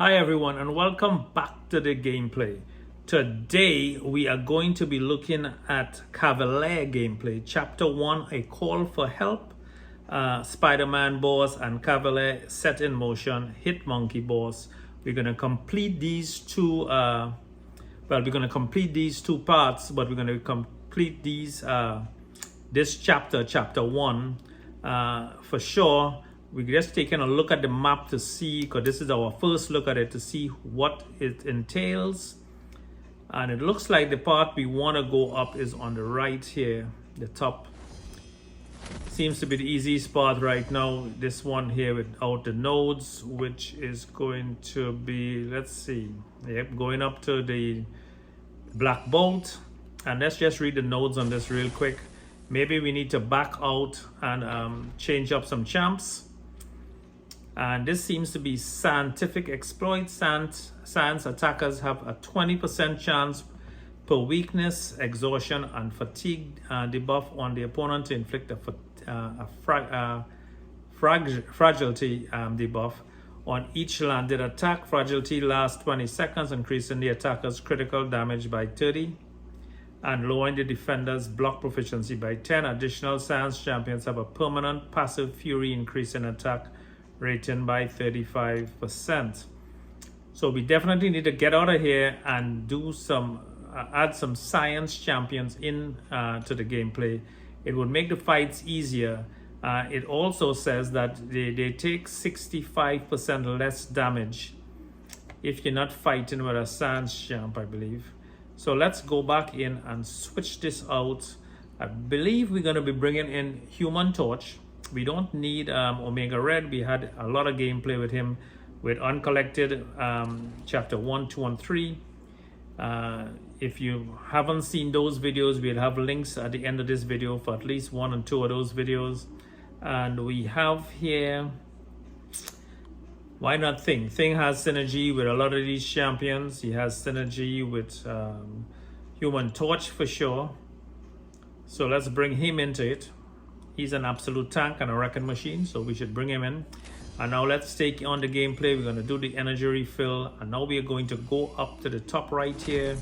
Hi everyone and welcome back to the gameplay. Today we are going to be looking at Cavalier gameplay, Chapter 1, A Call for Help, Spider-Man boss and Cavalier set in motion, Hit Monkey boss. We're going to complete these two, we're going to complete these two parts, but we're going to complete these, this chapter, Chapter 1, for sure. We're just taking a look at the map to see, because this is our first look at it, to see what it entails. And it looks like the part we want to go up is on the right here, the top. Seems to be the easiest part right now. This one here without the nodes, which is going to be, let's see, yep, going up to the black bolt. And let's just read the nodes on this real quick. Maybe we need to back out and change up some champs. And this seems to be scientific exploit. Science attackers have a 20% chance per weakness, exhaustion, and fatigue debuff on the opponent to inflict a fragility debuff on each landed attack. Fragility lasts 20 seconds, increasing the attacker's critical damage by 30 and lowering the defender's block proficiency by 10. Additional science champions have a permanent passive fury, increasing attack rating by 35%. So we definitely need to get out of here and do some add some science champions in to the gameplay. It would make the fights easier. It also says that they take 65% less damage if you're not fighting with a science champ, I believe. So let's go back in and switch this out. I believe we're going to be bringing in Human Torch. We don't need Omega Red. We had a lot of gameplay with him with Uncollected, Chapter 1, 2, and 3. If you haven't seen those videos, we'll have links at the end of this video for at least 1 and 2 of those videos. And we have here, why not Thing? Thing has synergy with a lot of these champions. He has synergy with Human Torch for sure. So let's bring him into it. He's an absolute tank and a wrecking machine, so we should bring him in. And now let's take on the gameplay. We're going to do the energy refill, and now we are going to go up to the top right here,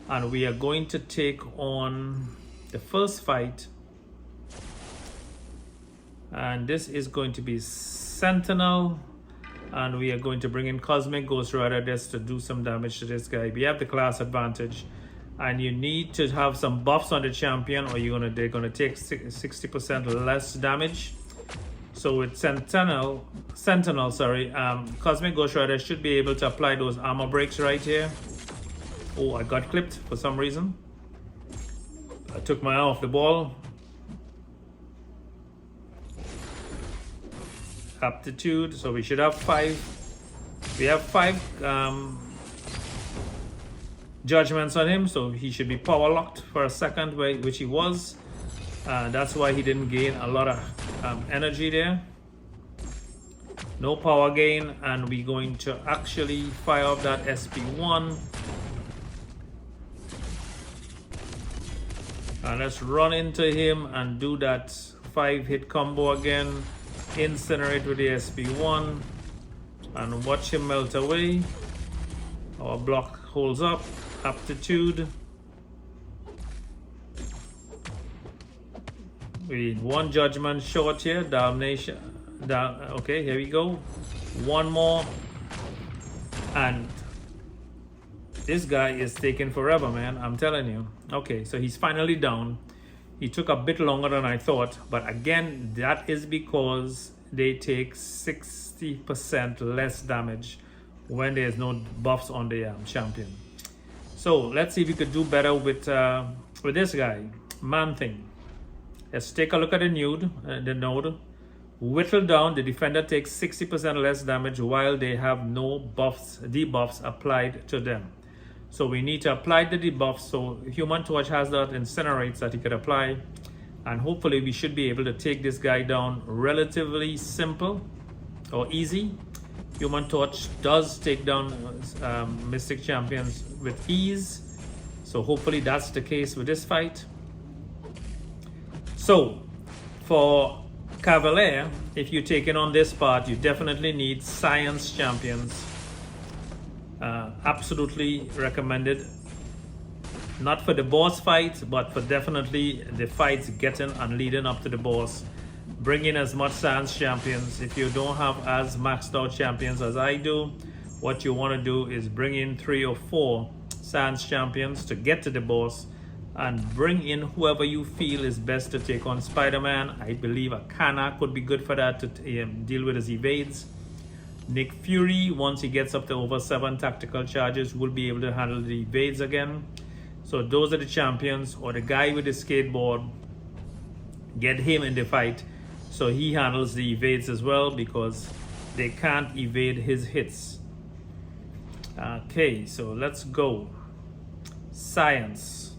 and we are going to take on the first fight. And this is going to be Sentinel, and we are going to bring in Cosmic Ghost Rider just to do some damage to this guy. We have the class advantage. And you need to have some buffs on the champion, or they're gonna take 60% less damage. So with Sentinel, Cosmic Ghost Rider should be able to apply those armor breaks right here. Oh, I got clipped for some reason. I took my eye off the ball. Aptitude. So we should have 5. We have 5. Judgments on him, so he should be power locked for a second, which he was. That's why he didn't gain a lot of energy there. No power gain, and we're going to actually fire up that SP1. And let's run into him and do that 5-hit combo again. Incinerate with the SP1 and watch him melt away. Our block holds up. Aptitude. We need 1 judgment short here. Damnation. Okay, here we go. 1 more. And this guy is taking forever, man. I'm telling you. Okay, so he's finally down. He took a bit longer than I thought. But again, that is because they take 60% less damage when there's no buffs on the champion. So let's see if we could do better with this guy, Man-Thing. Let's take a look at the node. Whittle down, the defender takes 60% less damage while they have no debuffs applied to them. So we need to apply the debuffs. So Human Torch has that incinerates that he could apply. And hopefully we should be able to take this guy down relatively simple or easy. Human Torch does take down Mystic champions with ease. So hopefully that's the case with this fight. So for Cavalier, if you're taking on this part, you definitely need science champions absolutely recommended. Not for the boss fight, but for definitely the fights getting and leading up to the boss. Bring in as much Sans champions. If you don't have as maxed out champions as I do, what you want to do is bring in 3 or 4 Sans champions to get to the boss, and bring in whoever you feel is best to take on Spider-Man. I believe a Kana could be good for that, to deal with his evades. Nick Fury, once he gets up to over 7 tactical charges, will be able to handle the evades again. So those are the champions. Or the guy with the skateboard, get him in the fight so he handles the evades as well, because they can't evade his hits. Okay, so let's go. Science.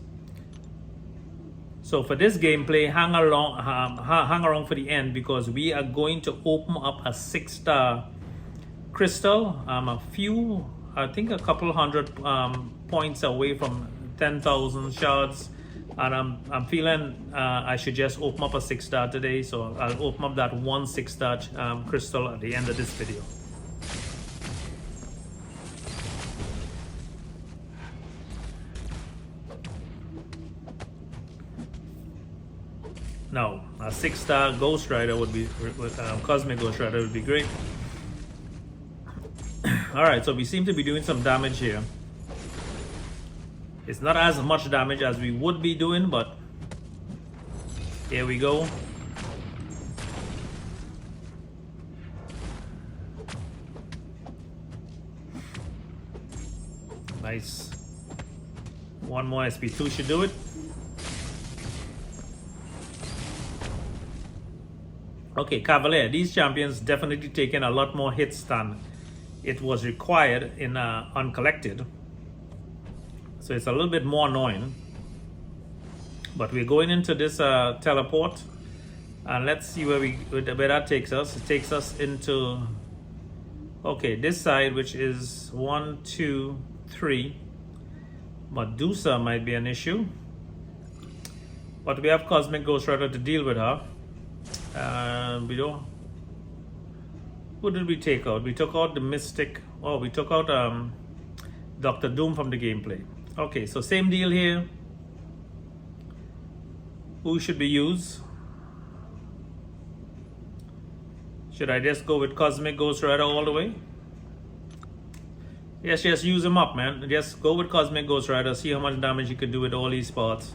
So for this gameplay, hang around for the end, because we are going to open up a 6-star crystal. I think a couple hundred points away from 10,000 shards, and I'm feeling I should just open up a 6-star today. So I'll open up that 1 6-star crystal at the end of this video. Now, a 6-star Ghost Rider would be, Cosmic Ghost Rider would be great. Alright, so we seem to be doing some damage here. It's not as much damage as we would be doing, but here we go. Nice. One more SP2 should do it. Okay, Cavalier. These champions definitely taking a lot more hits than it was required in Uncollected. So it's a little bit more annoying. But we're going into this teleport. And let's see where that takes us. It takes us into, okay, this side, which is 1, 2, 3. Medusa might be an issue. But we have Cosmic Ghost Rider to deal with her. We don't. Who did we take out? We took out the Mystic. Oh, we took out Dr. Doom from the gameplay. Okay, so same deal here. Who should we use? Should I just go with Cosmic Ghost Rider all the way? Yes, just use him up, man. Just go with Cosmic Ghost Rider. See how much damage you can do with all these spots.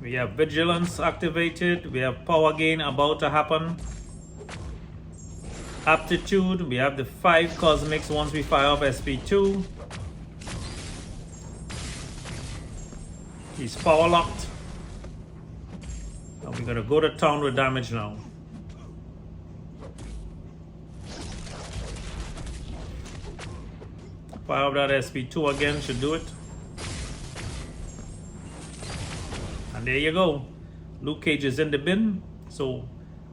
We have Vigilance activated. We have Power Gain about to happen. Aptitude. We have the 5 Cosmics once we fire off SP2. He's power locked. And we're going to go to town with damage now. Fire off that SP2 again should do it. There you go. Luke Cage is in the bin. So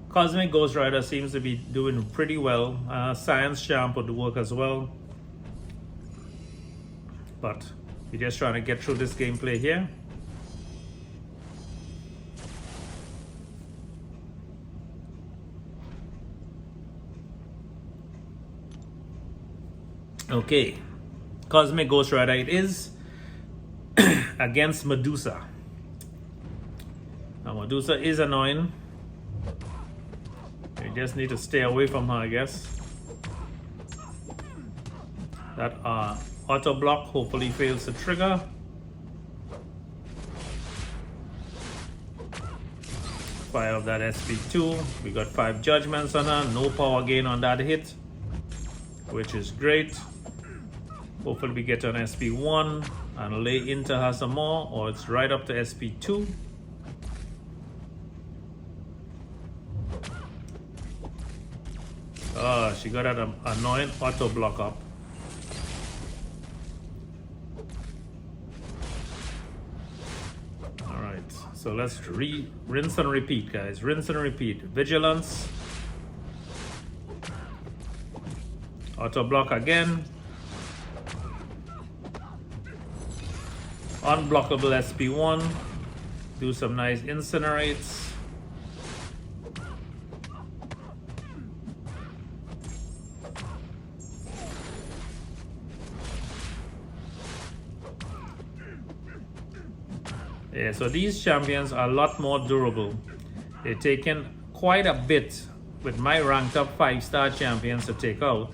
Cosmic Ghost Rider seems to be doing pretty well. Science Champ would work as well. But we're just trying to get through this gameplay here. Okay. Cosmic Ghost Rider it is. Against Medusa. Now Medusa is annoying. You just need to stay away from her, I guess. That auto block hopefully fails to trigger. Fire of that SP2. We got 5 judgments on her. No power gain on that hit, which is great. Hopefully we get on SP1 and lay into her some more, or it's right up to SP2. Oh, she got an annoying auto block up. Alright, so let's rinse and repeat, guys. Rinse and repeat. Vigilance. Auto block again. Unblockable SP1. Do some nice incinerates. Yeah, so these champions are a lot more durable. They're taking quite a bit with my ranked up 5-star champions to take out.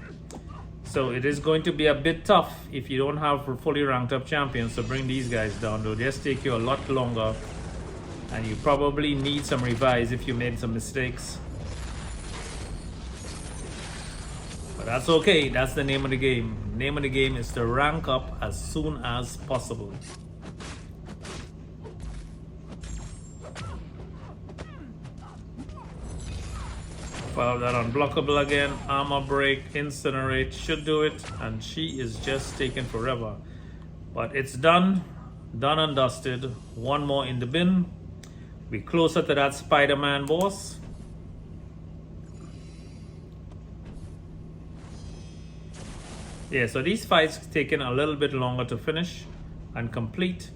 So it is going to be a bit tough if you don't have fully ranked up champions to bring these guys down. They'll just take you a lot longer, and you probably need some revise if you made some mistakes. But that's okay, that's the name of the game. Name of the game is to rank up as soon as possible. File that unblockable again. Armor break, incinerate should do it, and she is just taking forever. But it's done and dusted. One more in the bin. We're closer to that Spider-Man boss. Yeah, so these fights taking a little bit longer to finish and complete.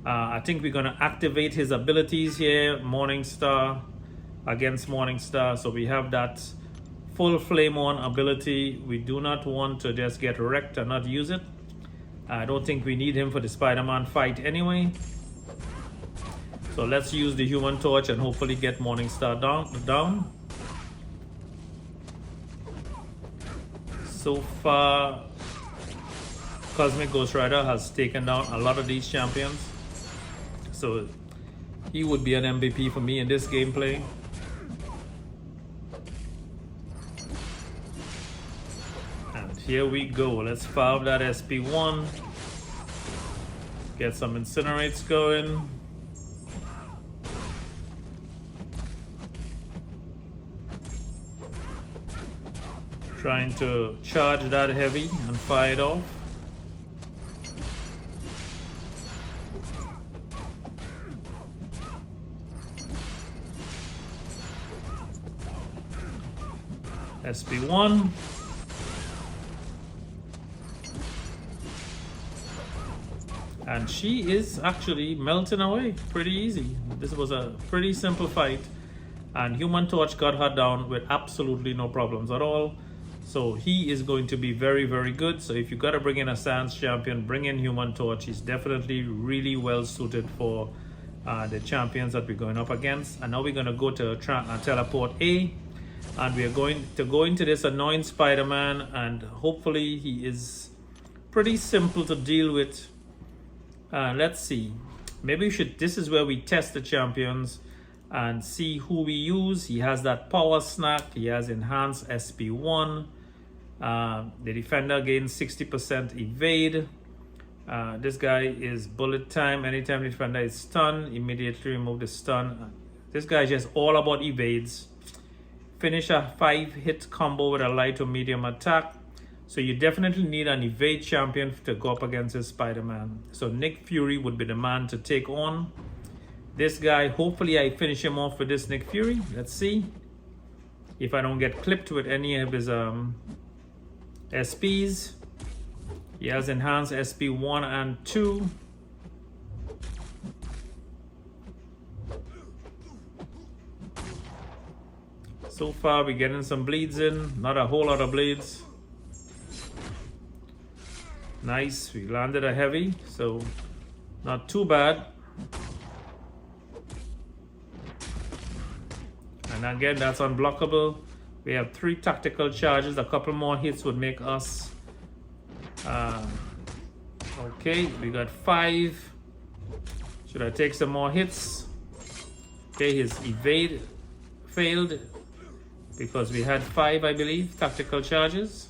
I think we're gonna activate his abilities here. Morningstar against Morningstar, so we have that full flame on ability. We do not want to just get wrecked and not use it. I don't think we need him for the Spider-Man fight anyway. So let's use the Human Torch and hopefully get Morningstar down. So far, Cosmic Ghost Rider has taken down a lot of these champions. So he would be an MVP for me in this gameplay. Here we go. Let's fire that SP1. Get some incinerates going. Trying to charge that heavy and fire it off. SP1. And she is actually melting away pretty easy. This was a pretty simple fight, and Human Torch got her down with absolutely no problems at all. So he is going to be very, very good. So if you gotta bring in a Sans champion, bring in Human Torch. He's definitely really well suited for the champions that we're going up against. And now we're gonna go to teleport A, and we are going to go into this annoying Spider-Man, and hopefully he is pretty simple to deal with. Let's see, maybe we should, this is where we test the champions and see who we use. He has that power snack, he has enhanced SP1, the defender gains 60% evade. This guy is bullet time. Anytime the defender is stunned, immediately remove the stun. This guy is just all about evades. Finish a 5-hit combo with a light or medium attack. So you definitely need an evade champion to go up against this Spider-Man. So Nick Fury would be the man to take on this guy. Hopefully I finish him off with this Nick Fury. Let's see if I don't get clipped with any of his SPs. He has enhanced SP 1 and 2. So far we're getting some bleeds in, not a whole lot of bleeds. Nice, we landed a heavy, so not too bad. And again, that's unblockable. We have 3 tactical charges. A couple more hits would make us okay, we got 5. Should I take some more hits? Okay, his evade failed because we had 5, I believe, tactical charges.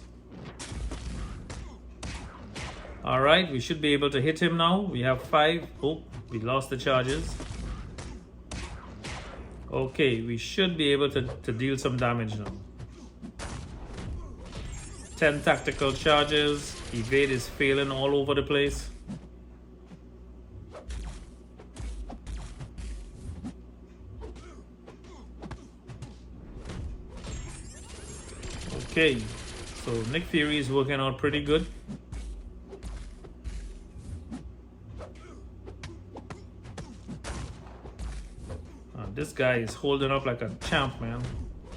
All right, we should be able to hit him now. We have 5. Oh, we lost the charges. Okay, we should be able to deal some damage now. 10 tactical charges. Evade is failing all over the place. Okay, so Nick Fury is working out pretty good. This guy is holding up like a champ, man.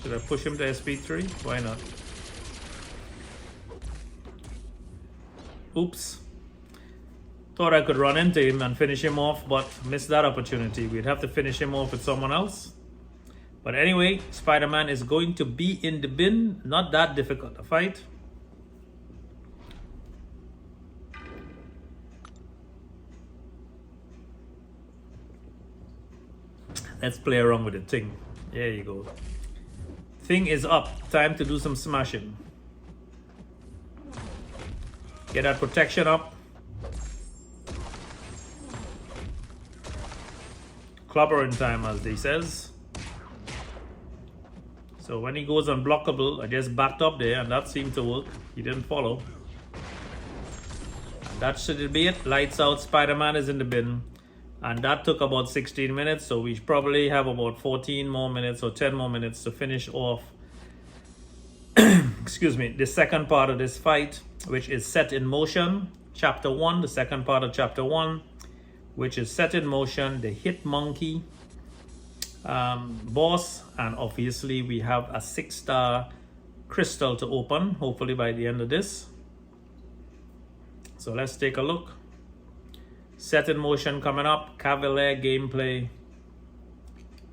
Should I push him to SP3? Why not? Oops. Thought I could run into him and finish him off, but missed that opportunity. We'd have to finish him off with someone else. But anyway, Spider-Man is going to be in the bin. Not that difficult to fight. Let's play around with the thing. There you go. Thing is up. Time to do some smashing. Get that protection up. Clobbering time, as they says. So when he goes unblockable, I just backed up there and that seemed to work. He didn't follow. And that should be it. Lights out. Spider-Man is in the bin. And that took about 16 minutes. So we probably have about 14 more minutes or 10 more minutes to finish off excuse me, the second part of this fight, which is set in motion. Chapter 1, the second part of chapter 1, which is set in motion, the hit monkey boss, and obviously we have a 6-star crystal to open, hopefully by the end of this. So let's take a look. Set in motion coming up, Cavalier gameplay,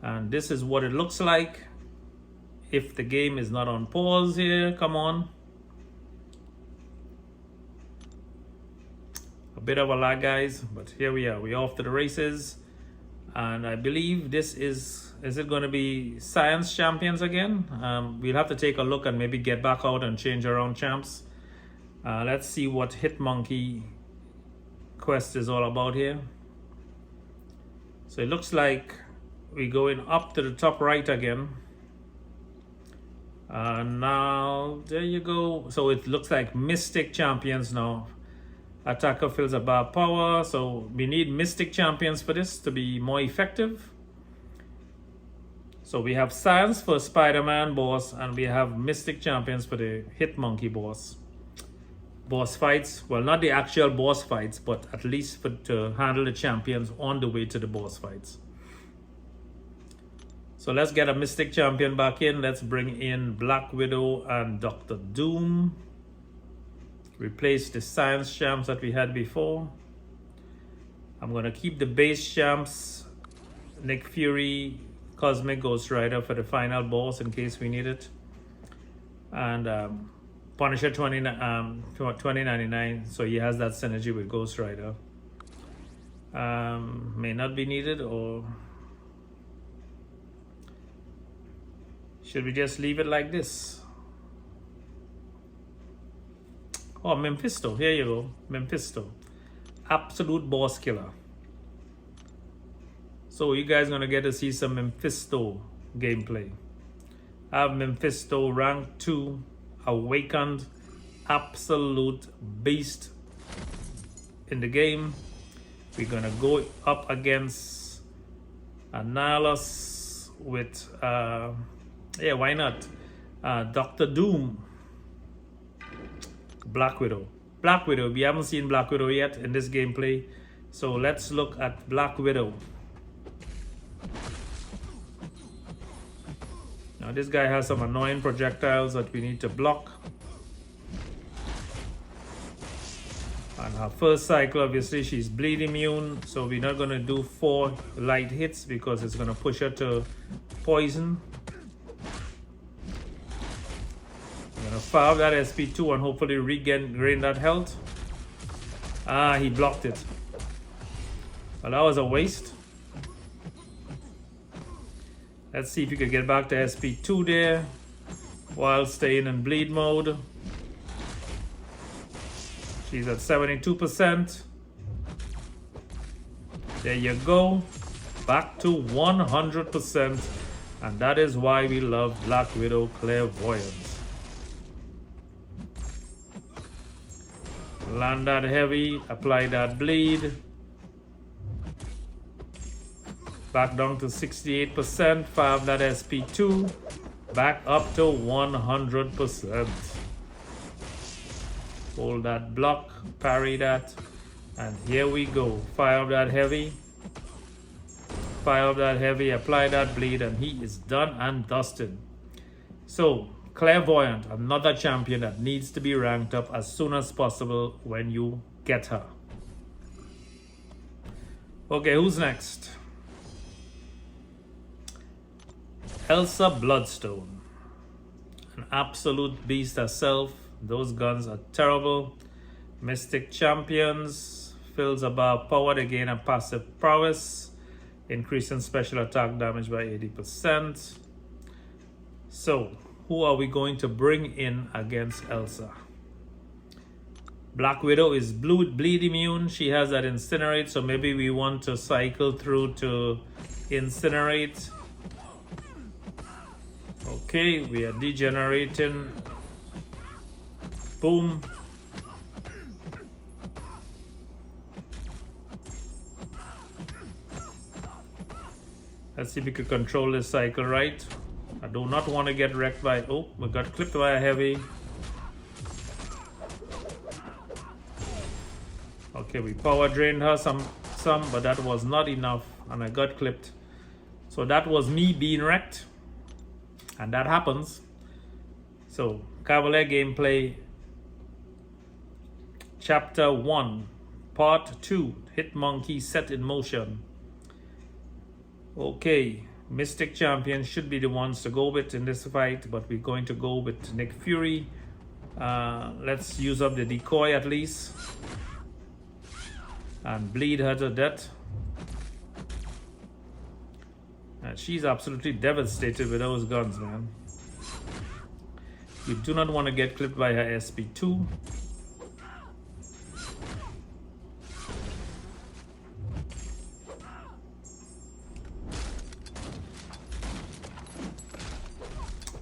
and this is what it looks like if the game is not on pause here. Come on. A bit of a lag, guys, but here we are. We're off to the races. And I believe this is it going to be Science Champions again? We'll have to take a look and maybe get back out and change around champs. Let's see what Hit Monkey quest is all about here. So it looks like we're going up to the top right again. Now, there you go. So it looks like Mystic Champions now. Attacker fills a bar power, so we need Mystic Champions for this to be more effective. So we have Science for Spider-Man boss, and we have Mystic Champions for the Hit Monkey boss. Boss fights, well, not the actual boss fights, but at least to handle the champions on the way to the boss fights. So let's get a Mystic Champion back in. Let's bring in Black Widow and Dr. Doom. Replace the Science champs that we had before. I'm going to keep the base champs, Nick Fury, Cosmic Ghost Rider for the final boss in case we need it. And Punisher 2099, so he has that synergy with Ghost Rider. May not be needed, or should we just leave it like this? Oh, Mephisto, here you go. Mephisto, absolute boss killer. So you guys gonna get to see some Mephisto gameplay. I have Mephisto rank 2, awakened, absolute beast in the game. We're gonna go up against Annihilus with yeah, why not? Dr. Doom, Black Widow. Black Widow, we haven't seen Black Widow yet in this gameplay. So let's look at Black Widow. Now this guy has some annoying projectiles that we need to block. And her first cycle, obviously, she's bleed immune. So we're not going to do 4 light hits because it's going to push her to poison. I'm going to fire that SP2 and hopefully regain that health. Ah, he blocked it. Well, that was a waste. Let's see if you can get back to SP2 there while staying in bleed mode. She's at 72%. There you go. Back to 100%. And that is why we love Black Widow Clairvoyant. Land that heavy, apply that bleed. Back down to 68%, fire that SP2. Back up to 100%. Hold that block, parry that, and here we go. Fire up that heavy. Fire up that heavy, apply that bleed, and he is done and dusted. So, Clairvoyant, another champion that needs to be ranked up as soon as possible when you get her. Okay, who's next? Elsa Bloodstone. An absolute beast herself. Those guns are terrible. Mystic Champions. Fills a bar of power to gain a passive prowess. Increasing special attack damage by 80%. So, who are we going to bring in against Elsa? Black Widow is bleed immune. She has that incinerate, so maybe we want to cycle through to incinerate. Okay, we are degenerating. Boom. Let's see if we can control this cycle right. I do not want to get wrecked by... Oh, we got clipped by a heavy. Okay, we power drained her some, but that was not enough, and I got clipped. So that was me being wrecked, and that happens. So Cavalier gameplay, Chapter 1, Part 2, Hitmonkey set in motion. Okay, Mystic Champions should be the ones to go with in this fight, but we're going to go with Nick Fury. Let's use up the decoy at least and bleed her to death. And she's absolutely devastated with those guns, man. You do not want to get clipped by her SP2.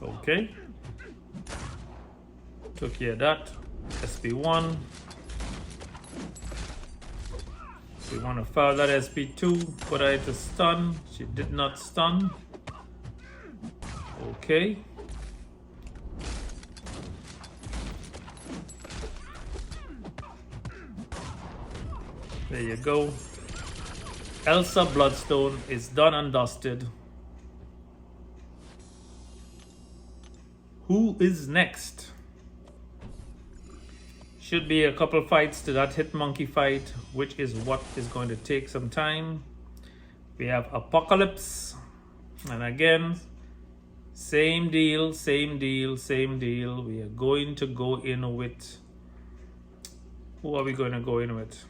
Okay. Took care of that. SP1. We want to fire that SP2, put her to stun. She did not stun. Okay. There you go. Elsa Bloodstone is done and dusted. Who is next? Should be a couple fights to that Hitmonkey fight, which is what is going to take some time. We have Apocalypse, and again, same deal. We are going to go in with... Who are we going to go in with?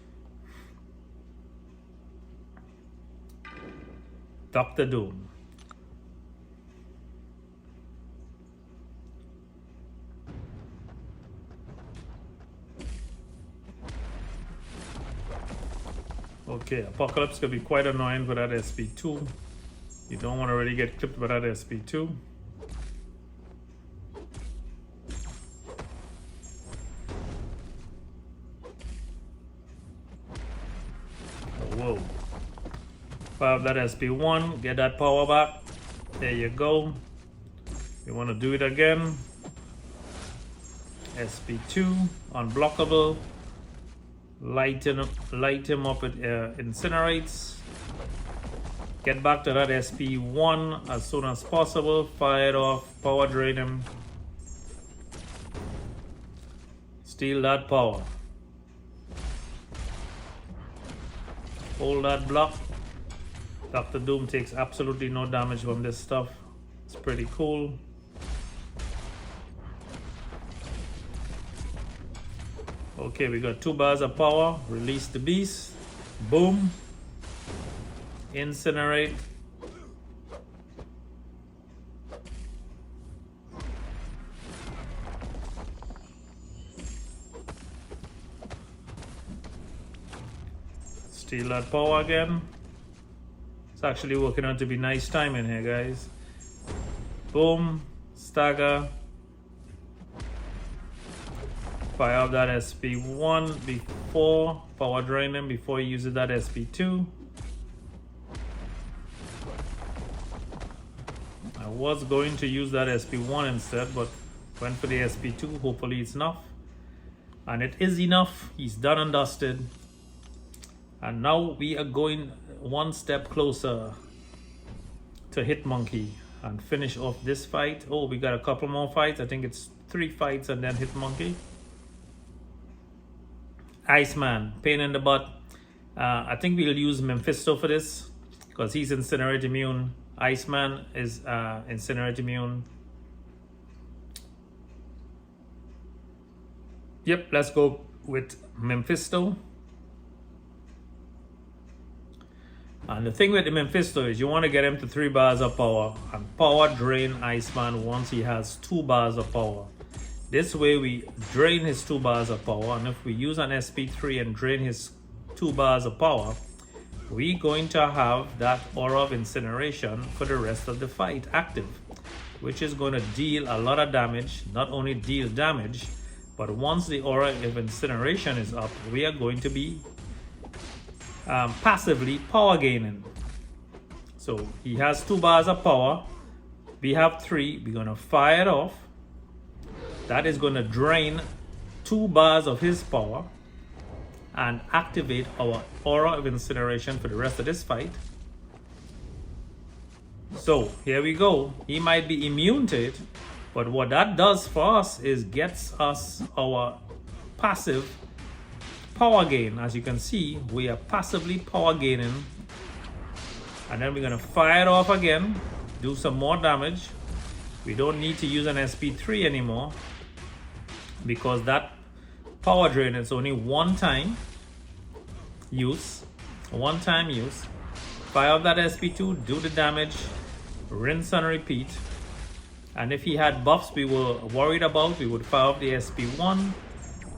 Dr. Doom. Okay, Apocalypse could be quite annoying for that SP2. You don't want to really get clipped by that SP2. Oh, whoa. Fire that SP1, get that power back. There you go. You want to do it again. SP2, unblockable. Light him up with incinerates. Get back to that SP1 as soon as possible. Fire it off, power drain him. Steal that power. Hold that block. Dr. Doom takes absolutely no damage from this stuff. It's pretty cool. Okay, we got 2 bars of power. Release the beast. Boom. Incinerate. Steal that power again. It's actually working out to be nice timing here, guys. Boom. Stagger. Fire up that SP1 before power drain him, before he uses that SP2. I was going to use that SP1 instead, but went for the SP2. Hopefully it's enough. And it is enough. He's done and dusted. And now we are going one step closer to Hitmonkey and finish off this fight. Oh, we got a couple more fights. I think it's 3 fights and then Hitmonkey. Iceman, pain in the butt. I think we'll use Mephisto for this because he's Incinerate immune. Iceman is Incinerate immune. Yep, let's go with Mephisto. And the thing with the Mephisto is you want to get him to 3 bars of power and power drain Iceman once he has 2 bars of power. This way we drain his 2 bars of power, and if we use an SP3 and drain his 2 bars of power, we're going to have that Aura of Incineration for the rest of the fight active, which is going to deal a lot of damage. Not only deal damage, but once the Aura of Incineration is up, we are going to be passively power gaining. So he has 2 bars of power, we have 3, we're going to fire it off. That is going to drain 2 bars of his power and activate our Aura of Incineration for the rest of this fight. So here we go. He might be immune to it, but what that does for us is gets us our passive power gain. As you can see, we are passively power gaining, and then we're going to fire it off again, do some more damage. We don't need to use an SP3 anymore because that power drain is only one time use. Fire off that SP2, do the damage, rinse and repeat. And if he had buffs we were worried about, we would fire off the SP1,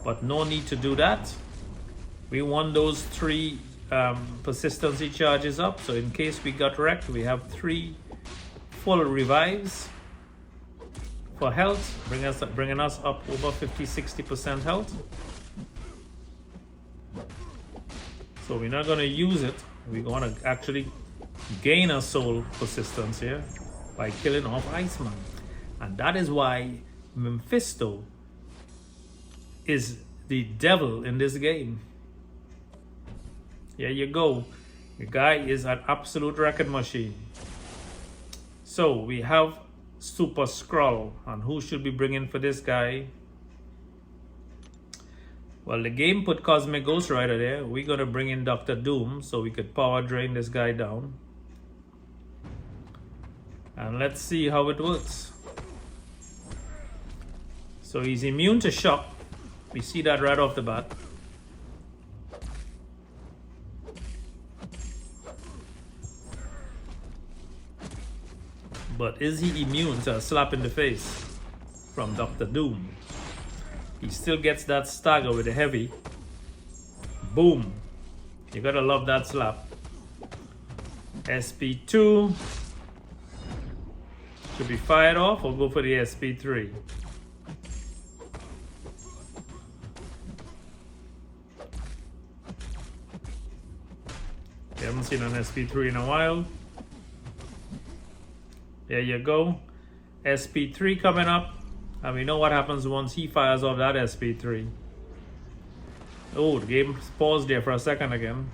but no need to do that. We want those 3 persistency charges up, so in case we got wrecked, we have 3 full revives for health, bringing us up over 50-60% health. So we're not going to use it. We're going to actually gain a soul persistence here by killing off Iceman. And that is why Mephisto is the devil in this game. Here you go. The guy is an absolute record machine. So we have Super Skrull, and who should we bring in for this guy? Well, the game put Cosmic Ghost Rider there. We're going to bring in Dr. Doom so we could power drain this guy down. And let's see how it works. So he's immune to shock. We see that right off the bat. But is he immune to a slap in the face from Dr. Doom? He still gets that stagger with a heavy. Boom. You gotta love that slap. SP2. Should be fired off or go for the SP3? We haven't seen an SP3 in a while. There you go. SP3 coming up. And we know what happens once he fires off that SP3. Oh, the game paused there for a second again.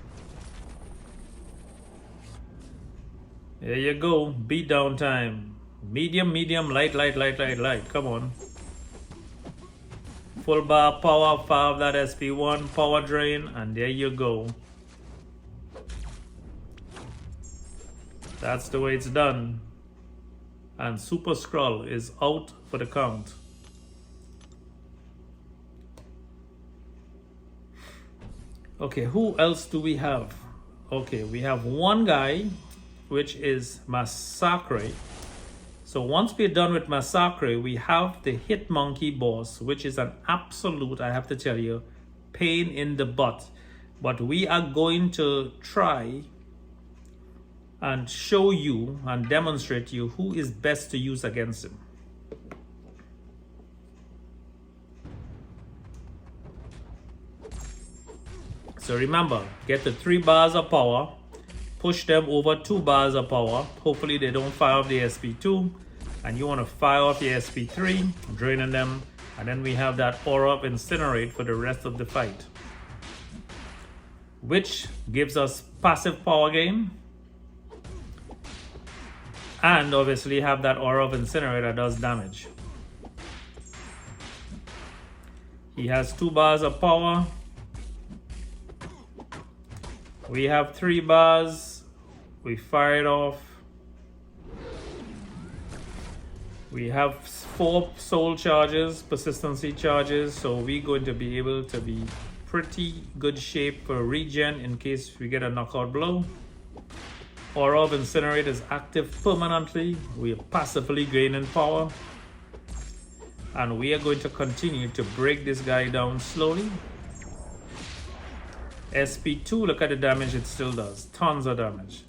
There you go. Beatdown time. Medium, light. Come on. Full bar power, fire off that SP1, power drain, and there you go. That's the way it's done. And Super Skrull is out for the count. Okay, who else do we have? Okay, we have one guy, which is Massacre. So once we're done with Massacre, we have the Hit Monkey boss, which is an absolute, I have to tell you, pain in the butt. But we are going to try and show you and demonstrate to you who is best to use against him. So remember, get the 3 bars of power, push them over 2 bars of power. Hopefully they don't fire off the SP2, and you want to fire off the SP3, draining them, and then we have that Aura of Incinerate for the rest of the fight, which gives us passive power gain. And obviously have that Aura of Incinerate that does damage. He has 2 bars of power. We have 3 bars. We fire it off. We have 4 soul charges, persistency charges, so we're going to be able to be pretty good shape for regen in case we get a knockout blow. Aura of Incinerate is active permanently. We are passively gaining power. And we are going to continue to break this guy down slowly. SP2, look at the damage it still does. Tons of damage.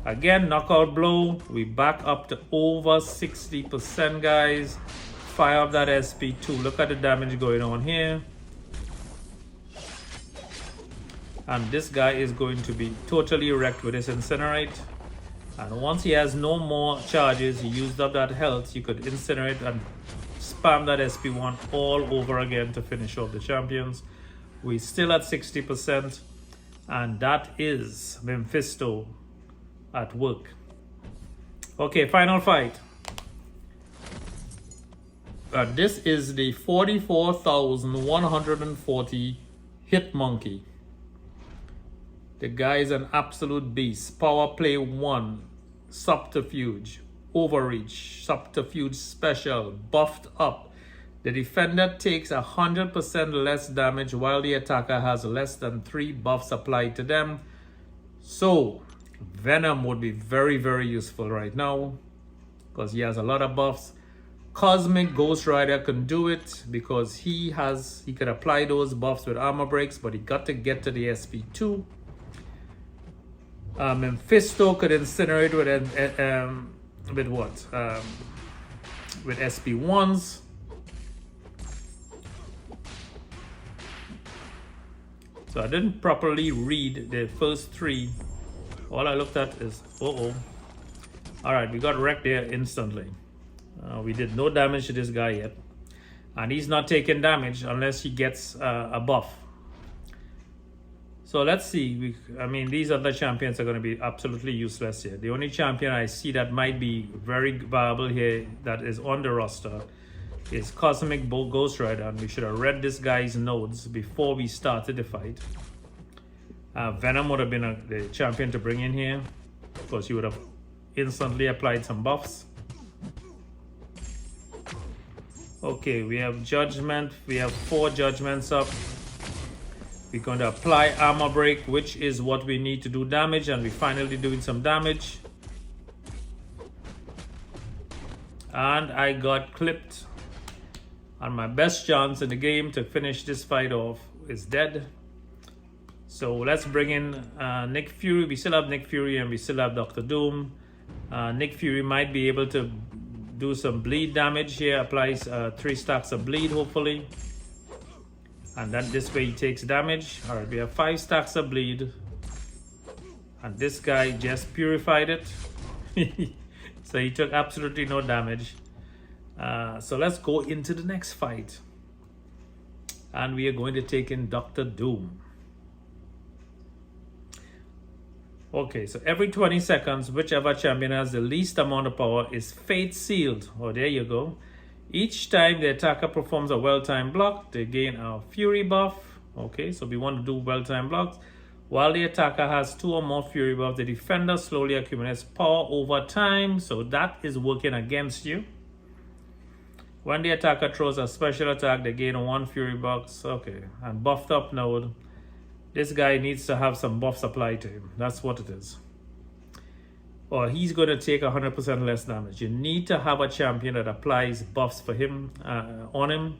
Again, knockout blow. We back up to over 60%, guys. Fire up that SP2. Look at the damage going on here. And this guy is going to be totally wrecked with his Incinerate. And once he has no more charges, he used up that health, you could Incinerate and spam that SP1 all over again to finish off the champions. We're still at 60%. And that is Mephisto at work. Okay, final fight. This is the 44,140 hit monkey. The guy is an absolute beast. Power play 1, subterfuge, overreach, subterfuge special, buffed up. The defender takes 100% less damage while the attacker has less than 3 buffs applied to them. So Venom would be very, very useful right now because he has a lot of buffs. Cosmic Ghost Rider can do it because he could apply those buffs with armor breaks, but he got to get to the SP2. Mephisto could incinerate with what? With SP1s. So I didn't properly read the first 3. All I looked at is, Alright, we got wrecked there instantly. We did no damage to this guy yet. And he's not taking damage unless he gets a buff. So let's see. I mean, these other champions are going to be absolutely useless here. The only champion I see that might be very viable here that is on the roster is Cosmic Ghost Rider. And we should have read this guy's nodes before we started the fight. Venom would have been the champion to bring in here because he would have instantly applied some buffs. Okay, we have Judgment. We have 4 judgments up. We're going to apply armor break, which is what we need to do damage, and we're finally doing some damage. And I got clipped. And my best chance in the game to finish this fight off is dead. So let's bring in Nick Fury. We still have Nick Fury and we still have Dr. Doom. Nick Fury might be able to do some bleed damage here. Applies 3 stacks of bleed, hopefully. And then this way he takes damage. Alright, we have 5 stacks of bleed. And this guy just purified it. So he took absolutely no damage. So let's go into the next fight. And we are going to take in Dr. Doom. Okay, so every 20 seconds, whichever champion has the least amount of power is fate sealed. Oh, there you go. Each time the attacker performs a well-timed block, they gain a fury buff. Okay, so we want to do well-timed blocks. While the attacker has 2 or more fury buffs, the defender slowly accumulates power over time. So that is working against you. When the attacker throws a special attack, they gain 1 fury buff. Okay, and buffed up node. This guy needs to have some buffs applied to him. That's what it is. Or he's going to take 100% less damage. You need to have a champion that applies buffs for him, on him.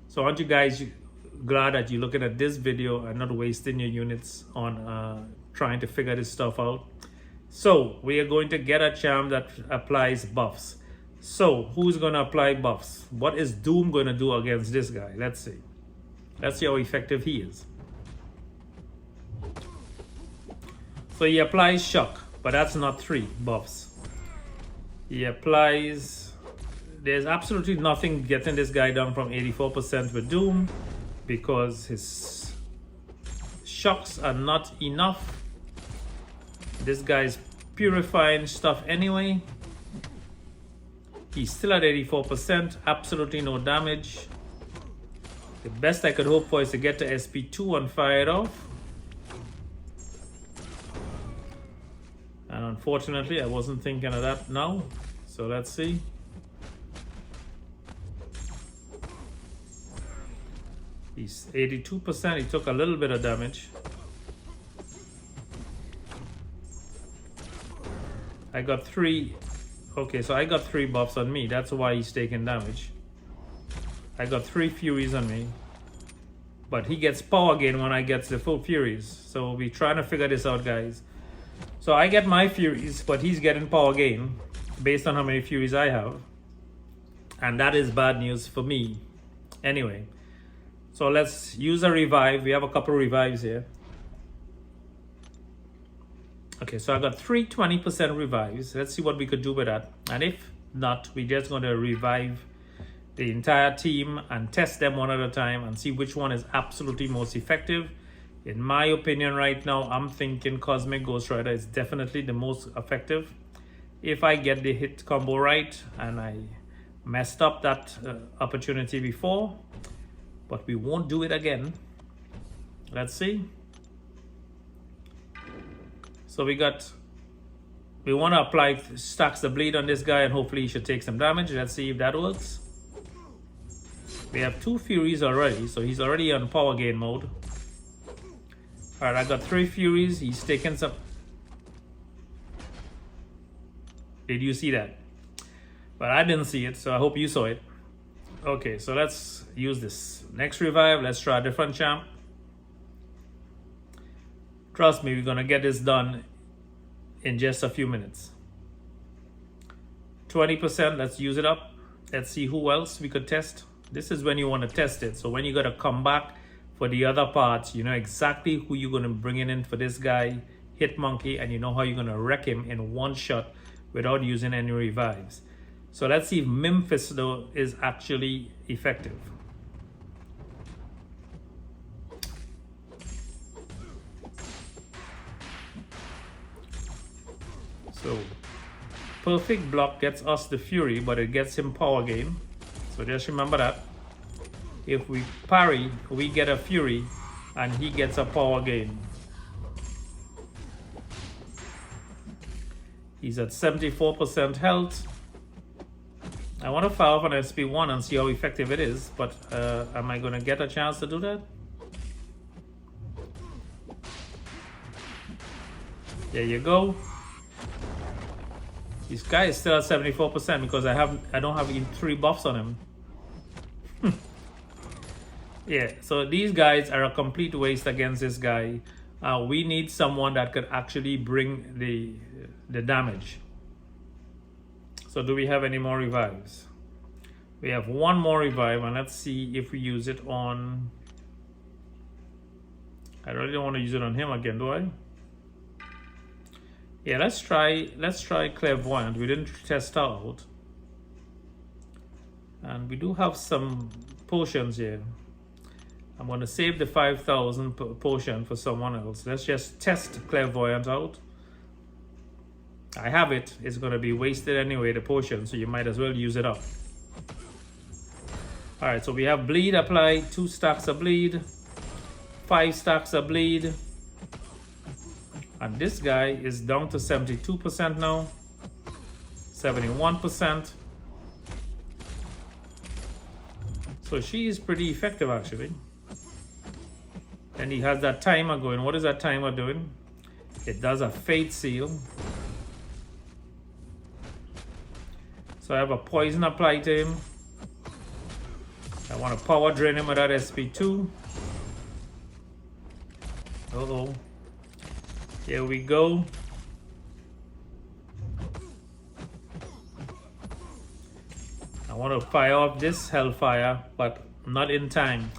So aren't you guys glad that you're looking at this video and not wasting your units on trying to figure this stuff out? So we are going to get a champ that applies buffs. So who's going to apply buffs? What is Doom going to do against this guy? Let's see. Let's see how effective he is. So he applies shock, but that's not 3 buffs. He applies... There's absolutely nothing getting this guy down from 84% with Doom because his shocks are not enough. This guy's purifying stuff anyway. He's still at 84%, absolutely no damage. The best I could hope for is to get to SP2 and fire it off. Unfortunately, I wasn't thinking of that now. So let's see. He's 82%. He took a little bit of damage. I got 3. Okay, so I got 3 buffs on me. That's why he's taking damage. I got 3 furies on me. But he gets power gain when I get the full furies. So we're trying to figure this out, guys. So I get my furies, but he's getting power gain based on how many furies I have. And that is bad news for me. Anyway, so let's use a revive. We have a couple revives here. Okay, so I got 3 20% revives. Let's see what we could do with that. And if not, we're just going to revive the entire team and test them one at a time and see which one is absolutely most effective. In my opinion right now, I'm thinking Cosmic Ghost Rider is definitely the most effective. If I get the hit combo right, and I messed up that opportunity before, but we won't do it again. Let's see. So we want to apply Stacks the Bleed on this guy and hopefully he should take some damage. Let's see if that works. We have 2 Furies already, so he's already on power gain mode. Alright, I got 3 Furies. He's taking some. Did you see that? But I didn't see it, so I hope you saw it. Okay, so let's use this. Next revive, let's try a different champ. Trust me, we're gonna get this done in just a few minutes. 20%, let's use it up. Let's see who else we could test. This is when you want to test it. So when you gotta come back for the other parts, you know exactly who you're gonna bring in for this guy, Hit Monkey, and you know how you're gonna wreck him in one shot without using any revives. So let's see if Memphis though is actually effective. So perfect block gets us the Fury, but it gets him power gain. So just remember that. If we parry, we get a Fury and he gets a power gain. He's at 74% health. I want to fire off an SP1 and see how effective it is, but am I going to get a chance to do that? There you go. This guy is still at 74% because I don't have even 3 buffs on him. Yeah, so these guys are a complete waste against this guy. We need someone that could actually bring the damage. So do we have any more revives? We have 1 more revive, and let's see if we use it on. I really don't want to use it on him again, do I? Yeah, let's try Clairvoyant. We didn't test out. And we do have some potions here. I'm going to save the 5,000 potion for someone else. Let's just test Clairvoyant out. I have it. It's going to be wasted anyway, the potion, so you might as well use it up. Alright, so we have Bleed applied, 2 stacks of Bleed, 5 stacks of Bleed. And this guy is down to 72% now, 71%. So she is pretty effective actually. And he has that timer going. What is that timer doing? It does a Fate Seal. So I have a poison applied to him. I want to power drain him with that SP2. Uh-oh. Here we go. I want to fire off this Hellfire, but not in time.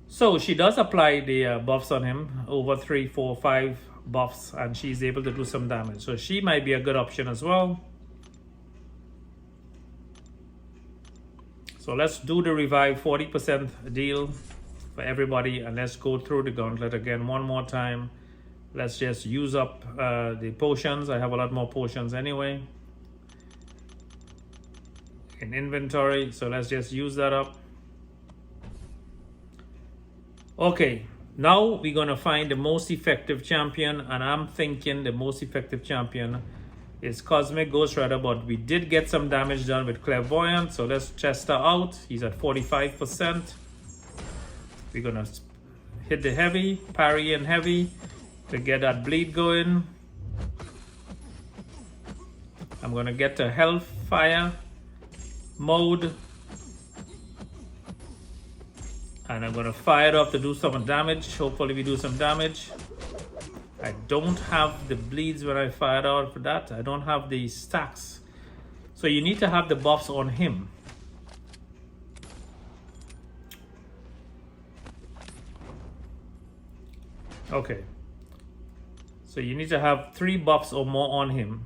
So she does apply the buffs on him, over 3, 4, 5 buffs, and she's able to do some damage. So she might be a good option as well. So let's do the revive 40% deal for everybody, and let's go through the gauntlet again one more time. Let's just use up the potions. I have a lot more potions anyway in inventory, so let's just use that up. Okay, Now we're going to find the most effective champion, and I'm thinking the most effective champion is Cosmic Ghost Rider, but we did get some damage done with Clairvoyant, so let's test her out. He's at 45%. We're going to hit the heavy, parry and heavy to get that bleed going. I'm going to get to Hellfire mode, and I'm going to fire it up to do some damage. Hopefully we do some damage. I don't have the bleeds when I fired out for that. I don't have the stacks. So you need to have the buffs on him. Okay. So you need to have 3 buffs or more on him,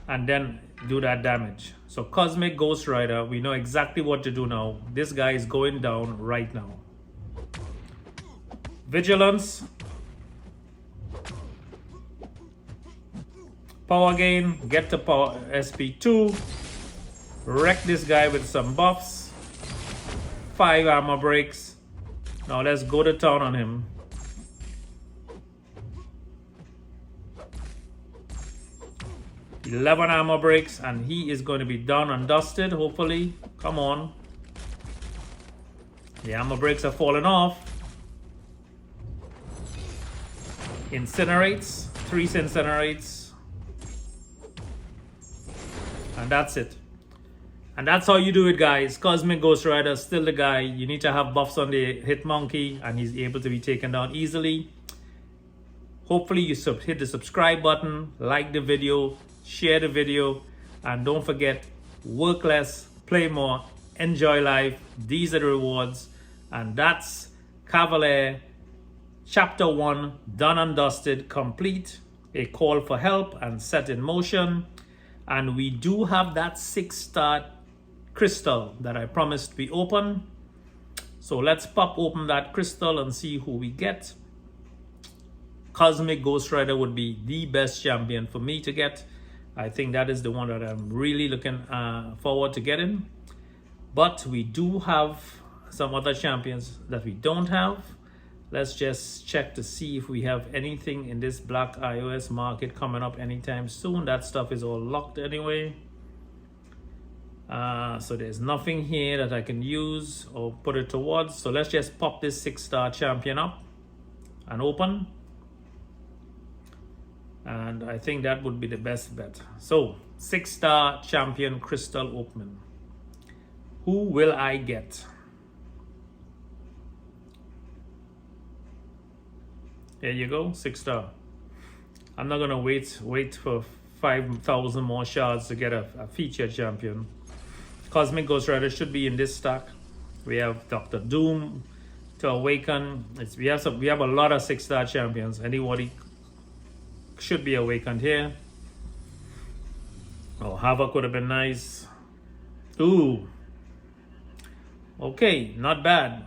and then do that damage. So Cosmic Ghost Rider, we know exactly what to do now. This guy is going down right now. Vigilance. Power gain, get to power SP2. Wreck this guy with some buffs. 5 armor breaks. Now let's go to town on him. $11 armor breaks, and he is going to be done and dusted, hopefully. Come on. The armor breaks are falling off. Incinerates. 3 incinerates. And that's it. And that's how you do it, guys. Cosmic Ghost Rider, still the guy. You need to have buffs on the hit monkey, and he's able to be taken down easily. Hopefully you hit the subscribe button, like the video, share the video, and don't forget, work less, play more, enjoy life. These are the rewards. And that's Cavalier Chapter 1 done and dusted, complete. A call for help and set in motion. And we do have that 6-star crystal that I promised we open. So let's pop open that crystal and see who we get. Cosmic Ghost Rider would be the best champion for me to get. I think that is the one that I'm really looking forward to getting. But we do have some other champions that we don't have. Let's just check to see if we have anything in this black iOS market coming up anytime soon. That stuff is all locked anyway. So there's nothing here that I can use or put it towards. So let's just pop this 6-star champion up and open. And I think that would be the best bet. So 6-star champion crystal opening. Who will I get? There you go, 6-star. I'm not gonna wait for 5,000 more shards to get a featured champion. Cosmic Ghost Rider should be in this stack. We have Dr. Doom to awaken. We have a lot of 6-star champions. Anybody should be awakened here. Oh, Havoc would have been nice. Ooh. Okay, not bad.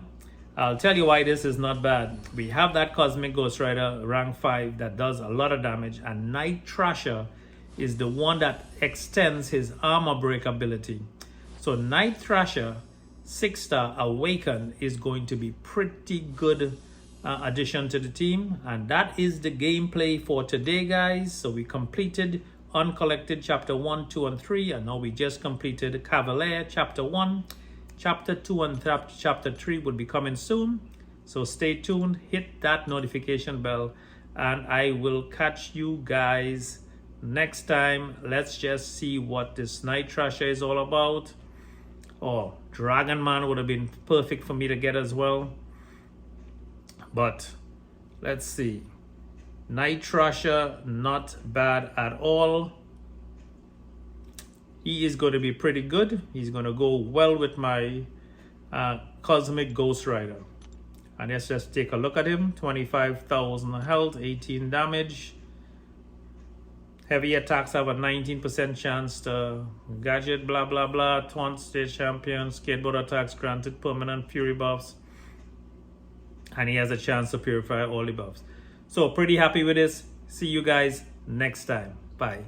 I'll tell you why this is not bad. We have that Cosmic Ghost Rider rank 5 that does a lot of damage, and Night Thrasher is the one that extends his armor break ability. So Night Thrasher 6-star awakened is going to be pretty good addition to the team. And that is the gameplay for today, guys. So we completed Uncollected Chapter 1, 2, and 3, and now we just completed Cavalier Chapter 1. Chapter 2 and Chapter 3 will be coming soon. So stay tuned, hit that notification bell, and I will catch you guys next time. Let's just see what this Night Thrasher is all about. Oh, Dragon Man would have been perfect for me to get as well. But let's see. Night Thrasher, not bad at all. He is going to be pretty good. He's going to go well with my Cosmic Ghost Rider. And let's just take a look at him. 25,000 health, 18 damage. Heavy attacks have a 19% chance to gadget, blah, blah, blah. Taunt stage champion. Skateboard attacks granted permanent fury buffs. And he has a chance to purify all the buffs. So pretty happy with this. See you guys next time. Bye.